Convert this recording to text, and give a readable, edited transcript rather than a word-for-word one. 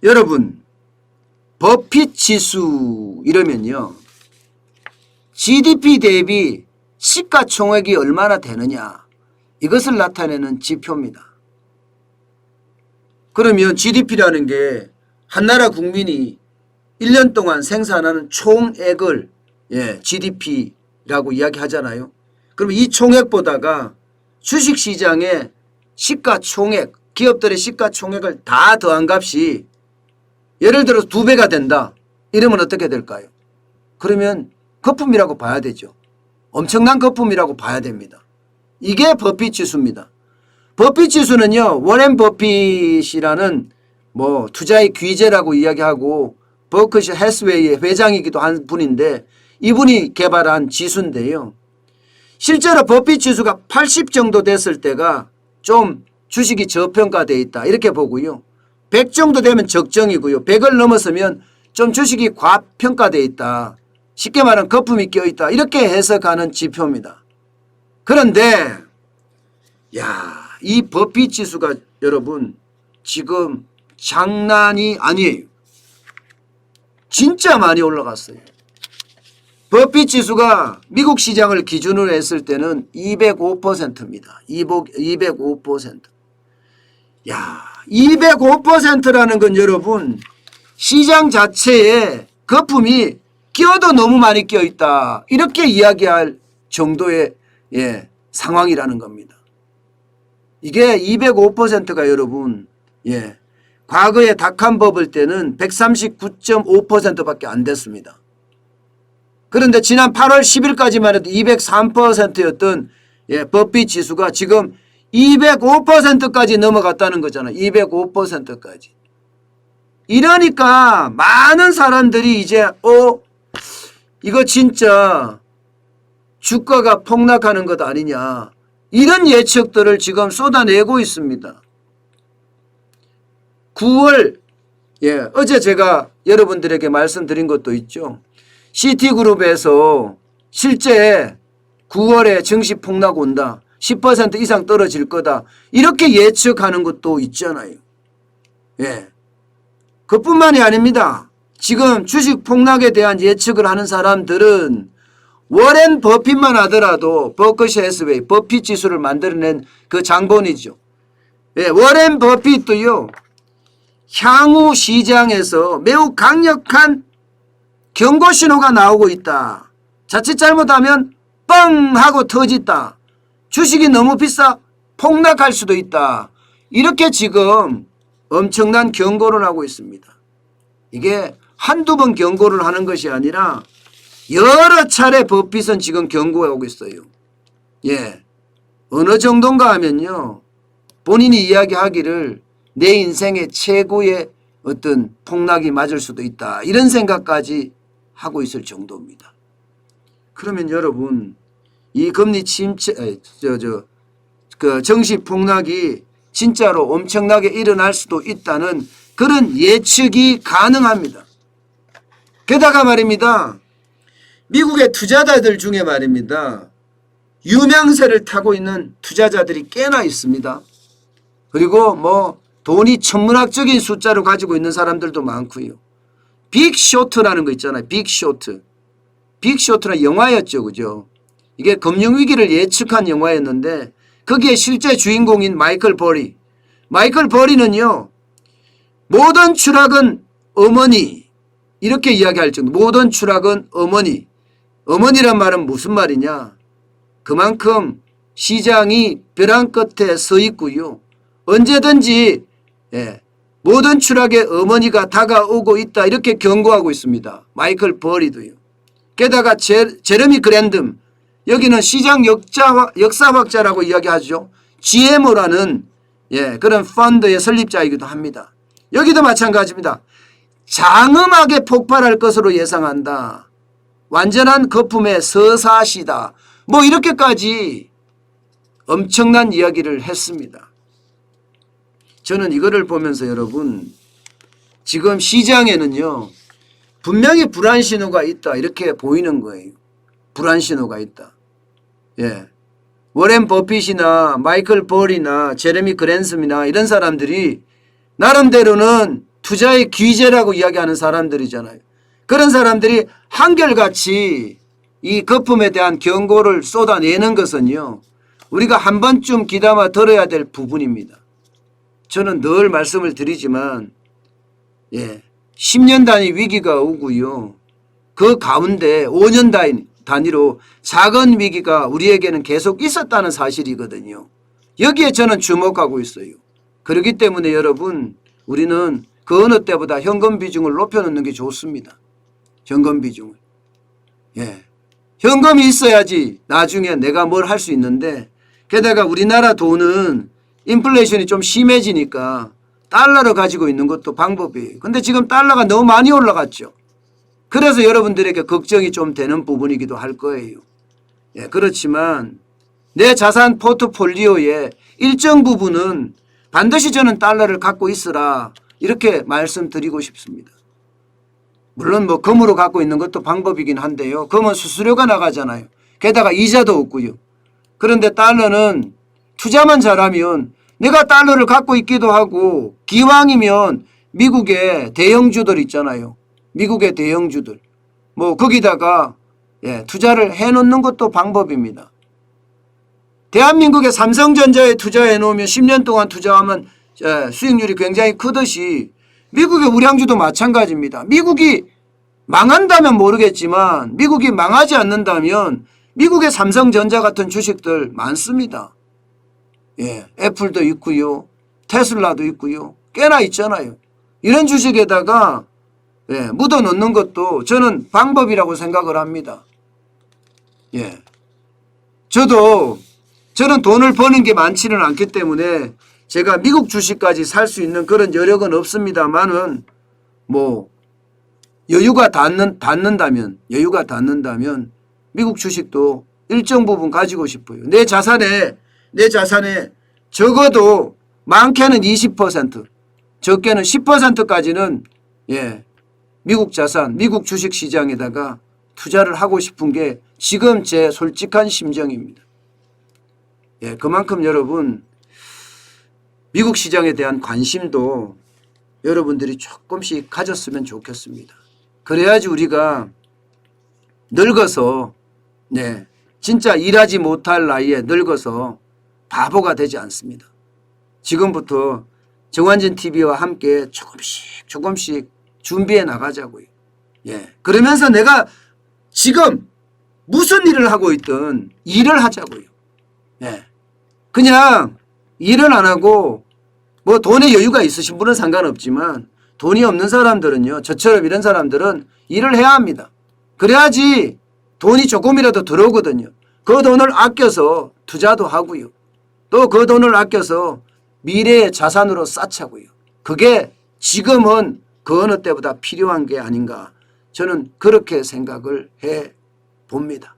여러분 버핏 지수 이러면요, GDP 대비 시가총액이 얼마나 되느냐 이것을 나타내는 지표입니다. 그러면 GDP라는 게 한 나라 국민이 1년 동안 생산하는 총액을 GDP라고 이야기하잖아요. 그럼 이 총액보다가 주식시장의 시가총액, 기업들의 시가총액을 다 더한 값이 예를 들어서 2배가 된다. 이러면 어떻게 될까요? 그러면 거품이라고 봐야 되죠. 엄청난 거품이라고 봐야 됩니다. 이게 버핏 지수입니다. 버핏 지수는요, 워렌 버핏이라는 투자의 귀재라고 이야기하고 버크셔 해스웨이의 회장이기도 한 분인데 이분이 개발한 지수인데요. 실제로 버핏 지수가 80 정도 됐을 때가 좀 주식이 저평가되어 있다 이렇게 보고요. 100 정도 되면 적정이고요. 100을 넘어서면 좀 주식이 과평가되어 있다. 쉽게 말하면 거품이 껴있다. 이렇게 해석하는 지표입니다. 그런데 이 버핏 지수가 여러분 지금 장난이 아니에요. 진짜 많이 올라갔어요. 버핏 지수가 미국 시장을 기준으로 했을 때는 205%입니다. 205%. 205%라는 건 여러분 시장 자체에 거품이 끼어도 너무 많이 끼어있다. 이렇게 이야기할 정도의 상황이라는 겁니다. 이게 205%가 여러분 과거에 닷컴 버블 때는 139.5%밖에 안 됐습니다. 그런데 지난 8월 10일까지만 해도 203%였던 버핏 지수가 지금 205%까지 넘어갔다는 거잖아요. 205%까지. 이러니까 많은 사람들이 이제 이거 진짜 주가가 폭락하는 것 아니냐 이런 예측들을 지금 쏟아내고 있습니다. 9월 어제 제가 여러분들에게 말씀드린 것도 있죠. 시티그룹에서 실제 9월에 증시 폭락 온다. 10% 이상 떨어질 거다. 이렇게 예측하는 것도 있잖아요. 그뿐만이 아닙니다. 지금 주식 폭락에 대한 예측을 하는 사람들은 워렌 버핏만 하더라도 버크셔 해스웨이 버핏 지수를 만들어낸 그 장본이죠. 워렌 버핏도요. 향후 시장에서 매우 강력한 경고 신호가 나오고 있다. 자칫 잘못하면 뻥 하고 터진다. 주식이 너무 비싸 폭락할 수도 있다. 이렇게 지금 엄청난 경고를 하고 있습니다. 이게 한두 번 경고를 하는 것이 아니라 여러 차례 버핏은 지금 경고하고 있어요. 어느 정도인가 하면요. 본인이 이야기하기를 내 인생의 최고의 어떤 폭락이 맞을 수도 있다. 이런 생각까지 하고 있을 정도입니다. 그러면 여러분 이 금리 침체 정시 폭락이 진짜로 엄청나게 일어날 수도 있다는 그런 예측이 가능합니다. 게다가 말입니다. 미국의 투자자들 중에 말입니다. 유명세를 타고 있는 투자자들이 꽤나 있습니다. 그리고 돈이 천문학적인 숫자를 가지고 있는 사람들도 많고요. 빅쇼트라는 거 있잖아요. 빅쇼트. 빅쇼트는 영화였죠. 그죠? 이게 금융위기를 예측한 영화였는데 거기에 실제 주인공인 마이클 버리. 마이클 버리는요. 모든 추락은 어머니. 이렇게 이야기할 정도. 모든 추락은 어머니. 어머니란 말은 무슨 말이냐. 그만큼 시장이 벼랑 끝에 서 있고요. 언제든지 모든 추락의 어머니가 다가오고 있다. 이렇게 경고하고 있습니다. 마이클 버리도요. 게다가 제레미 그랜덤. 여기는 시장 역사학자라고 이야기하죠. GMO라는 그런 펀드의 설립자이기도 합니다. 여기도 마찬가지입니다. 장엄하게 폭발할 것으로 예상한다. 완전한 거품의 서사시다. 이렇게까지 엄청난 이야기를 했습니다. 저는 이거를 보면서 여러분 지금 시장에는요. 분명히 불안 신호가 있다. 이렇게 보이는 거예요. 불안 신호가 있다. 워렌 버핏이나 마이클 버리나 제레미 그랜섬이나 이런 사람들이 나름대로는 투자의 귀재라고 이야기하는 사람들이잖아요. 그런 사람들이 한결같이 이 거품에 대한 경고를 쏟아내는 것은요, 우리가 한 번쯤 귀담아 들어야 될 부분입니다. 저는 늘 말씀을 드리지만 10년 단위 위기가 오고요, 그 가운데 5년 단위로 작은 위기가 우리에게는 계속 있었다는 사실이거든요. 여기에 저는 주목하고 있어요. 그렇기 때문에 여러분, 우리는 그 어느 때보다 현금 비중을 높여놓는 게 좋습니다. 현금 비중을. 현금이 있어야지 나중에 내가 뭘 할 수 있는데, 게다가 우리나라 돈은 인플레이션이 좀 심해지니까 달러를 가지고 있는 것도 방법이에요. 근데 지금 달러가 너무 많이 올라갔죠. 그래서 여러분들에게 걱정이 좀 되는 부분이기도 할 거예요. 그렇지만 내 자산 포트폴리오의 일정 부분은 반드시 저는 달러를 갖고 있으라, 이렇게 말씀드리고 싶습니다. 물론 뭐 금으로 갖고 있는 것도 방법이긴 한데요. 금은 수수료가 나가잖아요. 게다가 이자도 없고요. 그런데 달러는 투자만 잘하면 내가 달러를 갖고 있기도 하고, 기왕이면 미국의 대형주들 있잖아요. 미국의 대형주들. 뭐 거기다가 투자를 해놓는 것도 방법입니다. 대한민국의 삼성전자에 투자해 놓으면 10년 동안 투자하면 수익률이 굉장히 크듯이 미국의 우량주도 마찬가지입니다. 미국이 망한다면 모르겠지만 미국이 망하지 않는다면 미국의 삼성전자 같은 주식들 많습니다. 애플도 있고요, 테슬라도 있고요, 꽤나 있잖아요. 이런 주식에다가 묻어 놓는 것도 저는 방법이라고 생각을 합니다. 저는 돈을 버는 게 많지는 않기 때문에 제가 미국 주식까지 살 수 있는 그런 여력은 없습니다만은, 뭐 여유가 닿는다면 미국 주식도 일정 부분 가지고 싶어요. 내 자산에 적어도 많게는 20%, 적게는 10%까지는 미국 자산, 미국 주식 시장에다가 투자를 하고 싶은 게 지금 제 솔직한 심정입니다. 그만큼 여러분, 미국 시장에 대한 관심도 여러분들이 조금씩 가졌으면 좋겠습니다. 그래야지 우리가 늙어서 진짜 일하지 못할 나이에 늙어서 바보가 되지 않습니다. 지금부터 정환진 TV와 함께 조금씩 준비해 나가자고요. 그러면서 내가 지금 무슨 일을 하고 있든 일을 하자고요. 그냥 일을 안 하고, 뭐 돈에 여유가 있으신 분은 상관없지만 돈이 없는 사람들은요, 저처럼 이런 사람들은 일을 해야 합니다. 그래야지 돈이 조금이라도 들어오거든요. 그 돈을 아껴서 투자도 하고요, 또 그 돈을 아껴서 미래의 자산으로 쌓자고요. 그게 지금은 그 어느 때보다 필요한 게 아닌가, 저는 그렇게 생각을 해 봅니다.